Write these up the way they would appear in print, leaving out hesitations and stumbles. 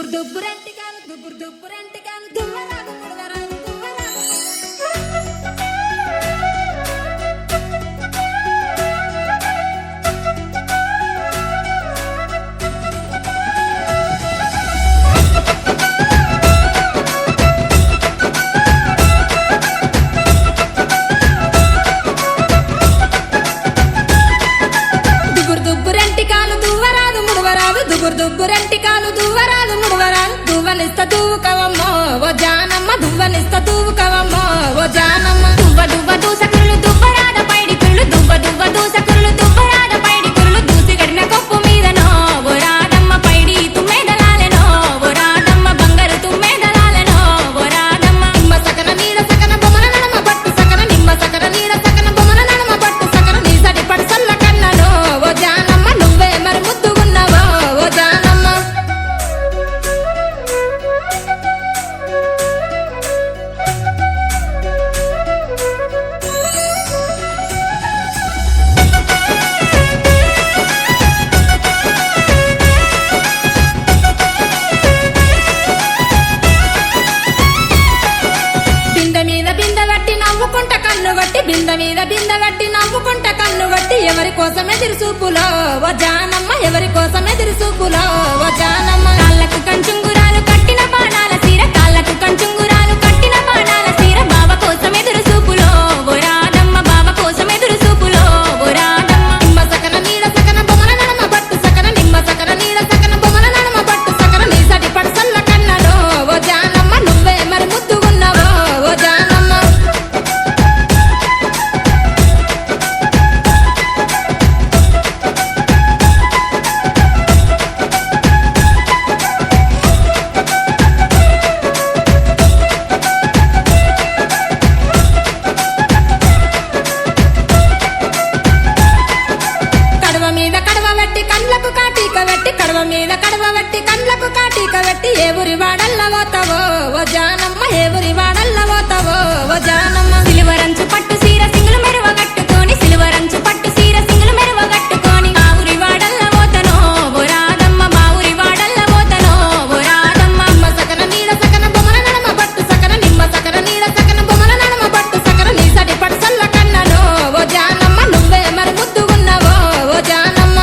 దుబ్బురు దుబ్బురంటికాలు దుబ్బురు దుబ్బురంటికాలు దువ్వరాదు ముడవరాదు దుబ్బురంటికాలు దువ్వరాదు ముడవరాదు దువ్వనిస్త దువ్వుకవమ్మో ఓ జానమ్మ దువ్వనిస్త దువ్వుకవమ్మో ఓ జానమ్మ దువ్వ దువ్వ దూసకులు దువ్వరాద పైడి కుళ్ళు దువ్వ దువ్వ దూసకులు దువ్వరాద పైడి కుళ్ళు దూసి గడిన కొప్పు మీదనో ఓ రాదమ్మ పైడి తుమ్మెదలాలెనో ఓ రాదమ్మ బంగారు తుమ్మెదలాలెనో ఓ రాదమ్మ నిమ్మ సకన నీడ సకన బొమ్మల నడమ పట్టు సకన నిమ్మ సకన నీడ సకన బొమ్మల నడమ పట్టు సకన నీ సడి పడసల్ల కన్నలో ఓ జానమ్మ నువ్వే మరి ముద్దుగున్నావో ఓ జానమ్మ బింద మీద బింద వట్టి నవ్వుకుంట కన్ను వట్టి ఎవరి కోసం ఎదురు చూపులో ఓ జానమ్మ ఎవరి కోసం ఎదురు చూపులో ఓ జానమ్మ కాళ్ళకు కంచుంగురాలు కట్టిన బాణాల సీర కాళ్ళకు కంచుంగురాలు కట్టిన బాణాల సీర బావ కోసం ఎదురు చూపులో ఓ రాదమ్మ బావ కోసం ఎదురు చూపులో ఓ రాదమ్మ నిమ్మ సకన నీడ సకన బొమ్మల నడమ పట్టు సకన నిమ్మ సకన నీడ సకన బొమ్మల నడమ పట్టు సకన నీ సడి పడసల్ల కన్నలో ఓ జానమ్మ నువ్వే మరి ముద్దుగున్నావో ఓ జానమ్మ కడవ మీద కడవ వెట్టి కండ్లకు కాటిక వెట్టి ఏ ఊరి వాడల్ల పోతావో ఓ జానమ్మ ఏ ఊరి వాడల్ల పోతావో ఓ జానమ్మ సిలువరంచు పట్టు సీర సింగులు మెరువ కట్టుకొని సిలువరంచు పట్టు సీర సింగులు మెరువ కట్టుకొని మా ఊరి వాడల్ల పోతనో ఓ రాదమ్మ మా ఊరి వాడల్ల పోతనో ఓ రాదమ్మ నిమ్మ సకన నీడ సకన బొమ్మల నడమ పట్టు సకన నిమ్మ సకన నీడ సకన బొమ్మల నడమ పట్టు సకన నీ సడి పడసల్ల కన్నలో ఓ జానమ్మ నువ్వే మరి ముద్దుగున్నావో ఓ జానమ్మ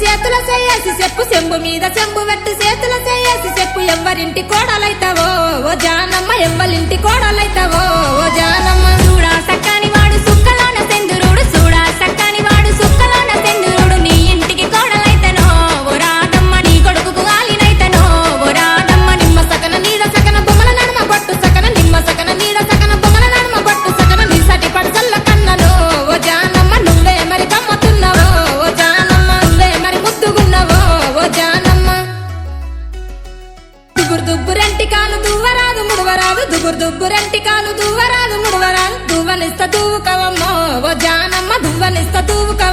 చేతుల చేసి చెప్పు చెంబు మీద చెంబు వెట్టి చేతుల చేసి చెప్పు ఎవ్వరింటి కోడలైతావో ఓ జానమ్మ ఎవ్వరింటి కోడలైతావో ఓ జానమ్మ చూడా సక్కని వాడు సుక్కలోన సెందురుడు చూడా సక్కని వాడు సుక్కలోన సెందురుడు నీ ఇంటికి కోడలైతనో ఓ రాదమ్మ నీ కొడుకుకు ఆలినైతనో ఓ రాదమ్మ నిమ్మ సకన నీడ సకన బొమ్మల నడమ పట్టు సకన నిమ్మ సకన నీడ సకన బొమ్మల నడమ పట్టు సకన నీ సటి పడసల్ల కన్నలో ఓ జానమ్మ నువ్వే మరి కమ్మతున్నావో ఓ జానమ్మ నువ్వే మరి ముద్దుగున్నావో ఓ జానమ్మ దుబ్బురు దుబ్బురంటికాలు దువ్వరాదు ముడవరాదు దుబ్బురు దుబ్బురంటికాలు దువ్వరాదు ముడవరాదు దువ్వనిస్త దువ్వుకవమ్మో ఓ జానమ్మ దువ్వనిస్త దువ్వుకవ